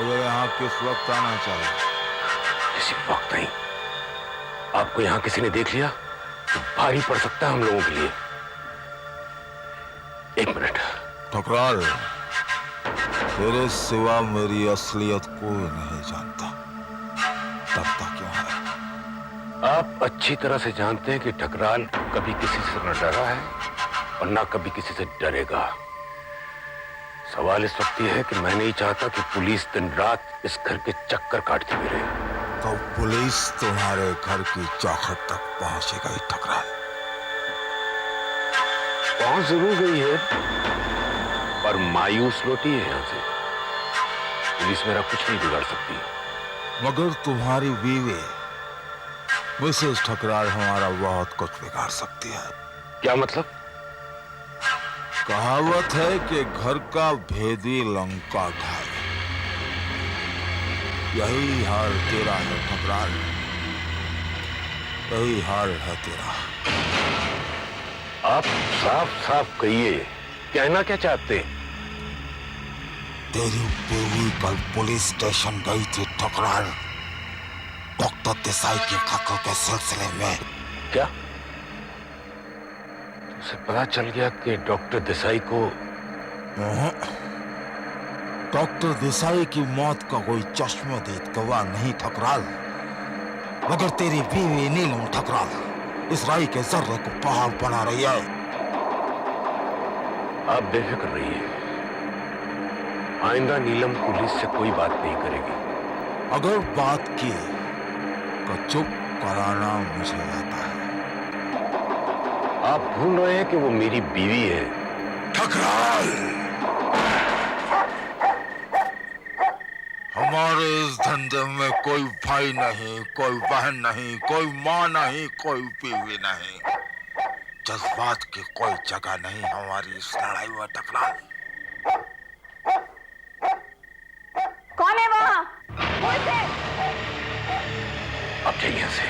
मुझे यहाँ किस वक्त आना चाहिए? किसी वक्त नहीं। आपको यहाँ किसी ने देख लिया तो भारी पड़ सकता है हम लोगों के लिए। एक मिनट। ठकराल, तेरे सिवा मेरी असलियत कोई नहीं जानता। डरता क्यों है? आप अच्छी तरह से जानते हैं कि ठकराल कभी किसी से न डरा है और ना कभी किसी से डरेगा। सवाल इस वक्त यह है कि मैं नहीं चाहता कि पुलिस दिन रात इस घर के चक्कर काटती हुई रहे। तो पुलिस तुम्हारे घर की चौखट तक पहुंचेगा ही ठकराल। पहुंच जरूर गई है पर मायूस लौटी है यहां से। पुलिस मेरा कुछ नहीं बिगाड़ सकती। मगर तुम्हारी बीवी मिसेस ठकराल हमारा बहुत कुछ बिगाड़ सकती है। क्या मतलब? कहावत है कि घर का भेदी लंका ढाए। यही हाल तेरा है ठकराल, यही हाल है तेरा। आप साफ साफ कहिए, कहना क्या चाहते हैं? तेरी बीवी कल पुलिस स्टेशन गई थी ठकराल, डॉक्टर देसाई के कत्ल के सिलसिले में। क्या उसे पता चल गया कि डॉक्टर देसाई को? डॉक्टर देसाई की मौत का कोई चश्मदीद गवाह नहीं ठकराल, मगर तेरी बीवी नीलम ठकराल इस राय के जर्रे को पहाड़ बना रही है। आप बेफिक्र रहिए, आइंदा नीलम पुलिस से कोई बात नहीं करेगी। अगर बात की तो चुप कराना मुझे आता है। आप भूल रहे हैं कि वो मेरी बीवी है। ठकराल, हमारे इस धंधे में कोई भाई नहीं, कोई बहन नहीं, कोई माँ नहीं, कोई बीवी नहीं। जज्बात की कोई जगह नहीं हमारी इस लड़ाई में ठकराल। कौन है वहाँ? अब जाइए यहाँ से।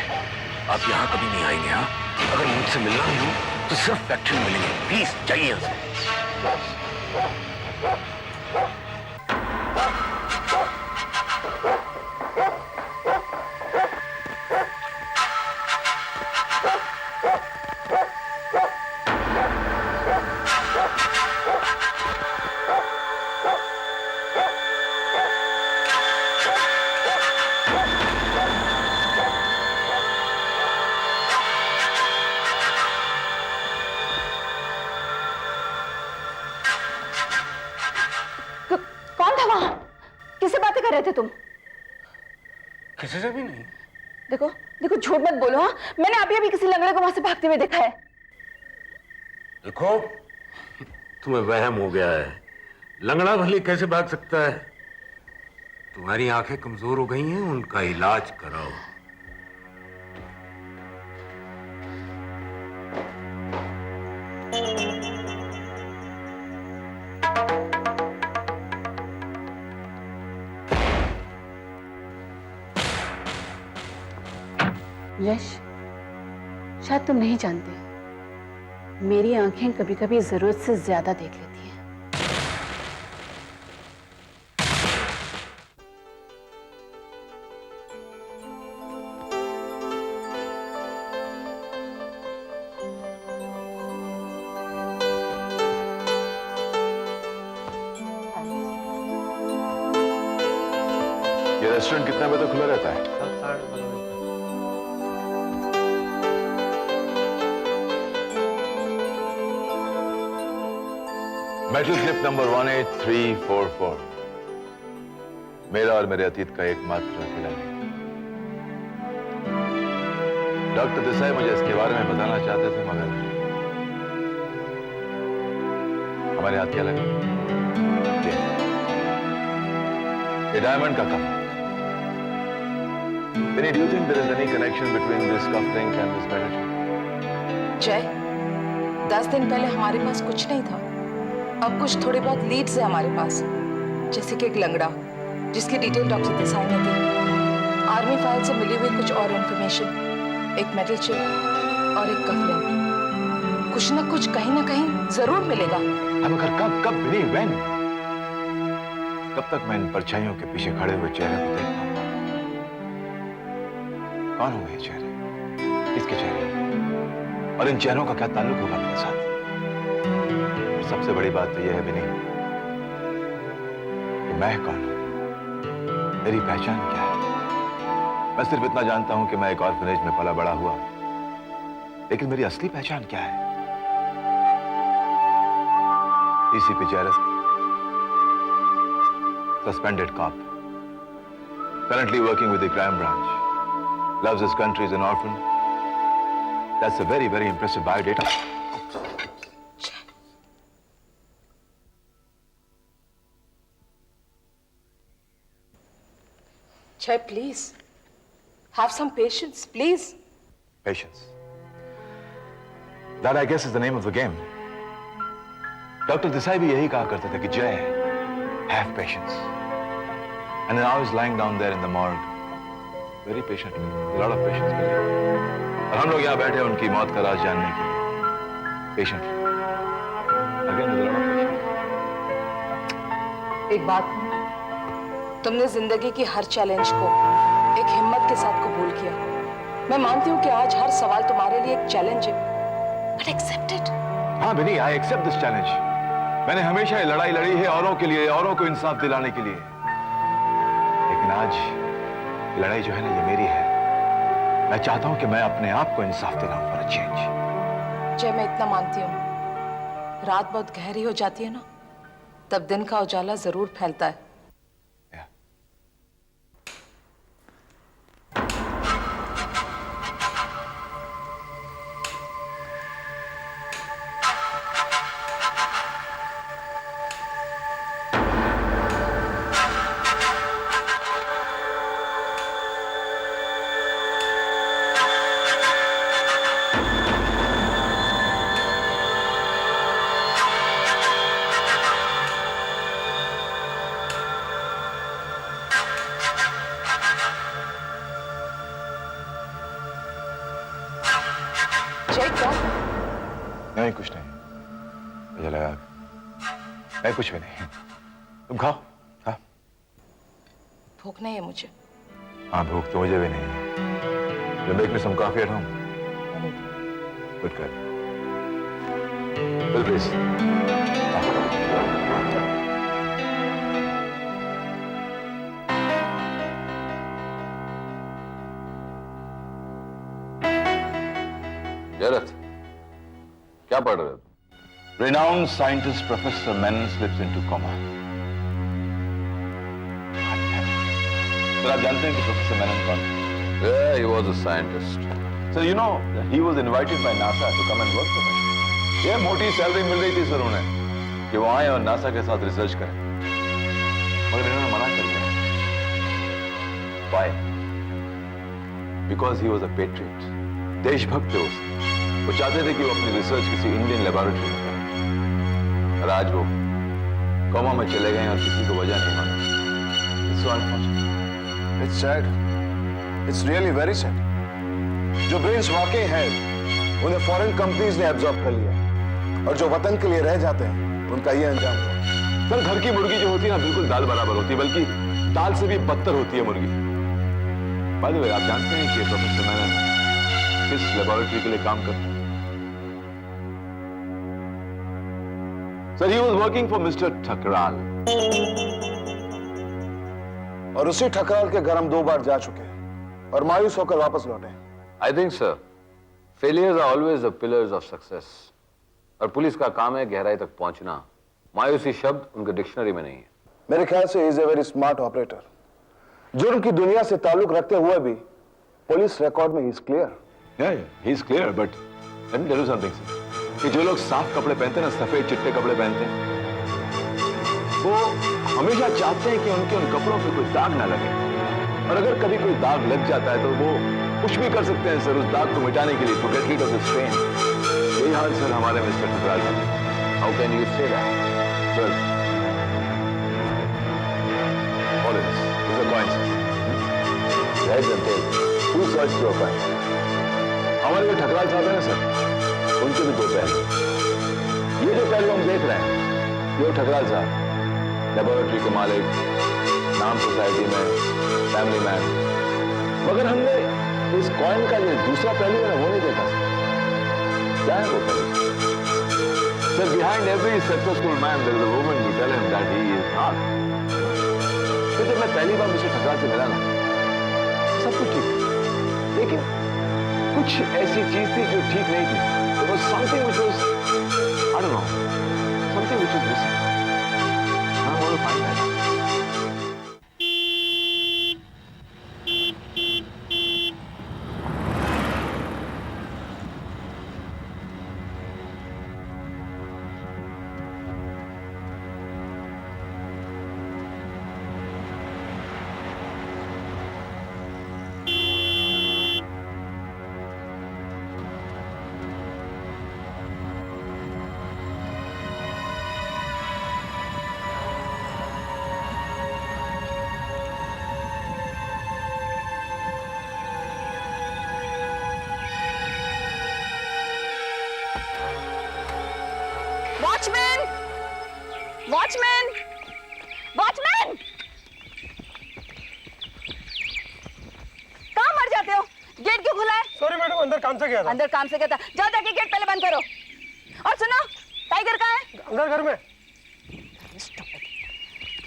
आप यहाँ कभी नहीं आएंगे। हाँ, अगर मुझसे मिलना ही हो तो सिर्फ फैक्ट्री में मिलेंगे। प्लीज जाइए यहाँ से। कर रहे थे तुम? किसी से भी नहीं। देखो देखो, झूठ मत बोलो। हाँ, मैंने अभी अभी किसी लंगड़े को वहां से भागते हुए देखा है। देखो, तुम्हें वहम हो गया है। लंगड़ा भले कैसे भाग सकता है? तुम्हारी आंखें कमजोर हो गई हैं, उनका इलाज कराओ। यश, शायद तुम नहीं जानते, मेरी आंखें कभी कभी जरूरत से ज्यादा देख लेती हैं। ये रेस्टोरेंट कितने बजे तक खुला रहता है? Metal clip number 18344। मेरा और मेरे अतीत का एकमात्र अकेला नहीं। डॉक्टर देसाई मुझे इसके बारे में बताना चाहते थे, मगर हमारे हाथ क्या लगा? ये डायमंड का cup. Vinny, do you think there is any connection between this cufflink and this metal? जय, 10 दिन पहले हमारे पास कुछ नहीं था, अब कुछ थोड़े बहुत लीड्स है हमारे पास। जैसे कि एक लंगड़ा जिसकी डिटेल डॉक्टर देसाई ने दी, आर्मी फाइल से मिली हुई कुछ और इंफॉर्मेशन, एक मेटल चिप और एक कफलिंग। कुछ ना कुछ कहीं ना कहीं जरूर मिलेगा। मगर कब? Vinny, when? कब तक मैं इन परछाइयों के पीछे खड़े हुए चेहरे को देख पाऊंगा? कौन होंगे ये चेहरे? किसके चेहरे? और इन चेहरों का क्या ताल्लुक होगा मेरे साथ? और सबसे बड़ी बात तो यह है भी नहीं कि मैं कौन हूं, मेरी पहचान क्या है। मैं सिर्फ इतना जानता हूं कि मैं एक ऑर्फनेज में पला बड़ा हुआ, लेकिन मेरी असली पहचान क्या है? DCP Jayrath, suspended cop, currently working with the crime branch, loves his country, is an orphan. That's a very, very impressive biodata. Jay, please. Have some patience, please. Patience. That, I guess, is the name of the game. Dr. Desai भी यही कहा करते थे कि जय, have patience. And then I was lying down there in the morgue, very patiently, a lot of patience. और हम लोग यहाँ बैठे हैं उनकी मौत का राज जानने के लिए, patiently. Again, with a lot of patience. एक बात, तुमने जिंदगी की हर चैलेंज को एक हिम्मत के साथ कबूल किया। मैं मानती हूँ कि आज हर सवाल तुम्हारे लिए एक चैलेंज है, but accept it. हाँ बिनी, I accept this challenge. मैंने हमेशा ये लड़ाई लड़ी है औरों के लिए, औरों को इंसाफ दिलाने के लिए। लेकिन आज लड़ाई जो है ना, ये मेरी है। मैं चाहता हूं कि मैं अपने आप को इंसाफ दिलाऊं फॉर अ चेंज। जय, मैं इतना मानती हूँ, रात बहुत गहरी हो जाती है ना, तब दिन का उजाला जरूर फैलता है। नहीं, कुछ नहीं। मुझे लगा नहीं, कुछ भी नहीं। तुम खाओ। हाँ, भूख नहीं है मुझे। हाँ, भूख तो मुझे भी नहीं है। You make me some coffee at home? Good girl. Well, please. Jayrath, क्या पढ़ रहे हो? Renowned scientist Professor Menon slips into coma. Sir, आप जानते हैं कि प्रोफेसर मेनन कौन? Yeah, he was a scientist. So you know he was invited by NASA to come and work for them. ये मोटी सैलरी मिल रही थी सर उन्हें कि वो आए और नासा के साथ रिसर्च करें, मगर इन्होंने मना कर दिया। Why? Because he was a patriot. देशभक्त थे वो चाहते थे कि वो अपनी रिसर्च किसी इंडियन लेबोरेटरी में करें, और आज वो कोमा में चले गए और किसी को वजह नहीं मालूम। It's so unfortunate. It's sad. It's really very sad. जो ब्रेन्स वाकई हैं, उन्हें फॉरेन कंपनीज ने एब्जॉर्ब कर लिया, और जो वतन के लिए रह जाते हैं, उनका ये अंजाम हुआ। सर, घर की मुर्गी जो होती है ना, बिल्कुल दाल बराबर होती है, बल्कि दाल से भी बदतर होती है मुर्गी। बाय द वे, आप जानते हैं कि प्रोफेसर मेनन किस लेबोरेटरी के लिए काम करते हैं? Sir, he was working for Mr. Thakral. और उसी ठकराल के घर हम 2 बार जा चुके हैं और मायूस होकर वापस लौटे। I think, sir, failures are always the pillars of success. और पुलिस का काम है गहराई तक पहुंचना। मायूसी शब्द उनके डिक्शनरी में नहीं है। मेरे ख्याल से is a very smart operator. जुर्म की दुनिया से ताल्लुक रखते हुए भी पुलिस रिकॉर्ड में he is clear. Yeah, he is clear, but let me tell you something, sir. कि जो लोग साफ कपड़े पहनते हैं ना, सफेद चिट्टे कपड़े पहनते हैं, वो हमेशा चाहते हैं कि उनके उन कपड़ों पे कोई दाग ना लगे, और अगर कभी कोई दाग लग जाता है तो वो कुछ भी कर सकते हैं सर उस दाग को मिटाने के लिए, to get rid of this pain। यही हाल सर हमारे मिस्टर ठकराल का। How can you say that? Sir, all it is a coin, sir. Heads and tails. Who searched your coin? हमारे जो ठकराल साहब हैं ना सर, उनके भी 2 पहलू। ये जो पहलू हम देख रहे हैं, ये ठकराल साहब, लेबोरेटरी के मालिक, नाम सोसाइटी में, फैमिली मैन, मगर हमने इस कॉइन का जो दूसरा पहलू है वो नहीं देखा सर। क्या है वो पहलू? Sir, behind every successful man there is a woman who tell him that he is not. तो जब मैं पहली बार मिस्टर ठकराल से मिला ना, सब कुछ ठीक था, लेकिन कुछ ऐसी चीज थी जो ठीक नहीं थी। There was something which was, I don't know, something which was missing. I want to find that. Watchman! Watchman! Watchman! कहाँ मर जाते हो? गेट क्यों खुला है? सॉरी मैडम, अंदर काम से गया था। अंदर काम से गया था। जाओ जाके गेट पहले बंद करो। और सुनो, टाइगर कहाँ है? अंदर घर में।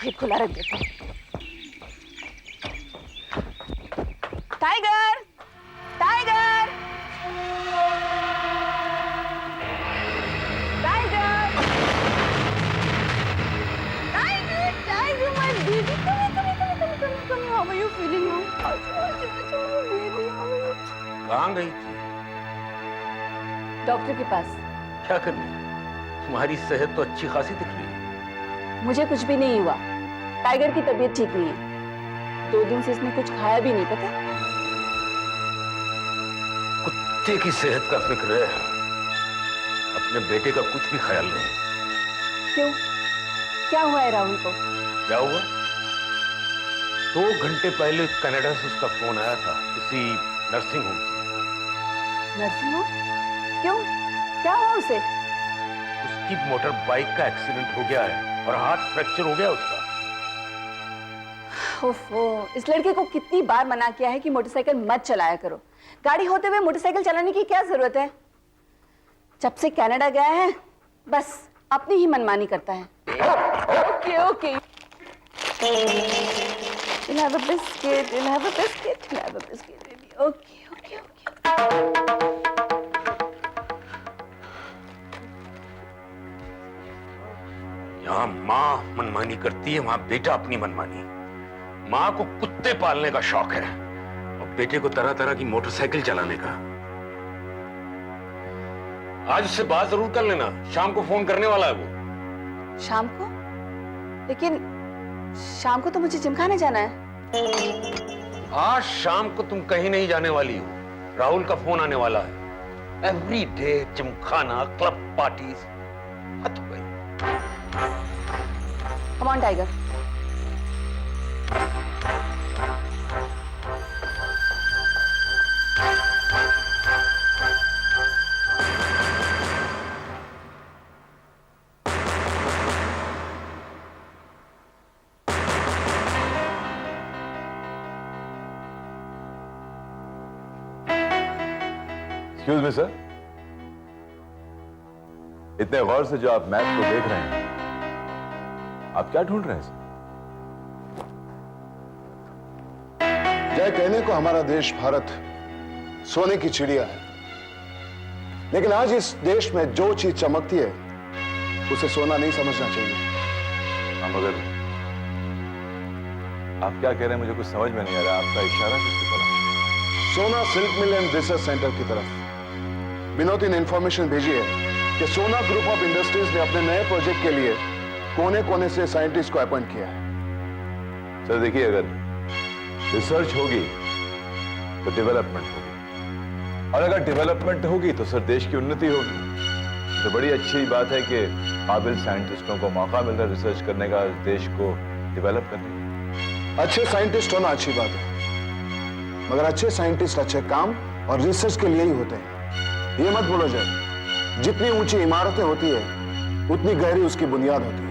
गेट खुला रख देता हूँ। टाइगर! टाइगर! कहाँ गई थी? डॉक्टर के पास। क्या करने? तुम्हारी सेहत तो अच्छी खासी दिख रही है। मुझे कुछ भी नहीं हुआ। टाइगर की तबीयत ठीक नहीं है। 2 दिन से इसने कुछ खाया भी नहीं, पता? कुत्ते की सेहत का फिक्र है, अपने बेटे का कुछ भी ख्याल नहीं। क्यों? क्या हुआ है राहुल को? क्या हुआ? 2 घंटे पहले कनाडा से उसका फोन आया था, किसी नर्सिंग होम से। Nursing home? क्यों? क्या हुआ उसे? उसकी मोटर बाइक का एक्सीडेंट हो गया है और हाथ फ्रैक्चर हो गया उसका। ओफो, इस लड़के को कितनी बार मना किया है कि मोटरसाइकिल मत चलाया करो। गाड़ी होते हुए मोटरसाइकिल चलाने की क्या जरूरत है? जब से कनाडा गया है बस अपनी ही मनमानी करता है। Okay okay, you'll have a biscuit, you'll have a biscuit, you'll have a biscuit, baby. Okay, okay, okay. यहाँ माँ मनमानी करती है, वहां बेटा अपनी मनमानी। माँ को कुत्ते पालने का शौक है और बेटे को तरह तरह की मोटरसाइकिल चलाने का। आज उससे बात जरूर कर लेना, शाम को फोन करने वाला है वो। शाम को? लेकिन शाम को तो मुझे जिमखाने जाना है। आज शाम को तुम कहीं नहीं जाने वाली हो, राहुल का फोन आने वाला है। Every day Gymkhana, club parties, हद हो गई। Come on tiger. Excuse me sir, इतने गौर से जो आप मैप को देख रहे हैं, आप क्या ढूंढ रहे हैं सर? जय कहने को हमारा देश भारत सोने की चिड़िया है, लेकिन आज इस देश में जो चीज चमकती है उसे सोना नहीं समझना चाहिए। हाँ, मगर आप क्या कह रहे हैं मुझे कुछ समझ में नहीं आ रहा। आपका इशारा किसकी तरफ? सोना silk mill and research centre की तरफ। विनोदी ने इंफॉर्मेशन भेजी है कि सोना ग्रुप ऑफ इंडस्ट्रीज ने अपने नए प्रोजेक्ट के लिए कोने कोने से साइंटिस्ट को अपॉइंट किया है। सर देखिए, अगर रिसर्च होगी तो डेवलपमेंट होगी, और अगर डेवलपमेंट होगी तो सर देश की उन्नति होगी। तो बड़ी अच्छी बात है कि काबिल साइंटिस्टों को मौका मिल रहा है रिसर्च करने का, देश को डेवलप करने का। अच्छे साइंटिस्ट होना अच्छी बात है, मगर अच्छे साइंटिस्ट अच्छे काम और रिसर्च के लिए ही होते हैं। ये मत भूलो जाए, जितनी ऊंची इमारतें होती है उतनी गहरी उसकी बुनियाद होती है।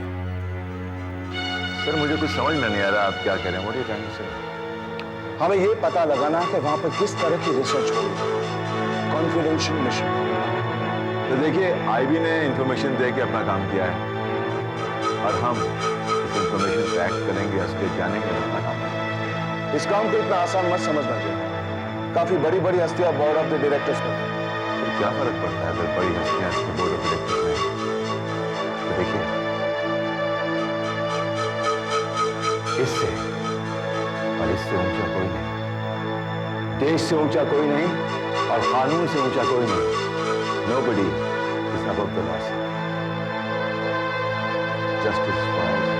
सर मुझे कुछ समझ में नहीं आ रहा आप क्या कह रहे हैं। What are you trying to say? हमें ये पता लगाना है कि वहां पर किस तरह की रिसर्च हो रही है। Confidential mission. तो देखिए आईबी ने इंफॉर्मेशन दे के अपना काम किया है और हम इस इंफॉर्मेशन पे एक्ट करेंगे, असलियत जानेंगे और अपना काम करेंगे। इस काम को इतना आसान मत समझना चाहिए। काफी बड़ी बड़ी हस्तियां बोर्ड ऑफ द डायरेक्टर्स में हैं। फिर क्या फर्क पड़ता है अगर बड़ी हस्तियां इसके बोर्ड ऑफ डायरेक्टर्स में हैं? तो देखिए इससे और इससे ऊंचा कोई नहीं, देश से ऊंचा कोई नहीं और कानून से ऊंचा कोई नहीं। Nobody is above the law. Justice for all.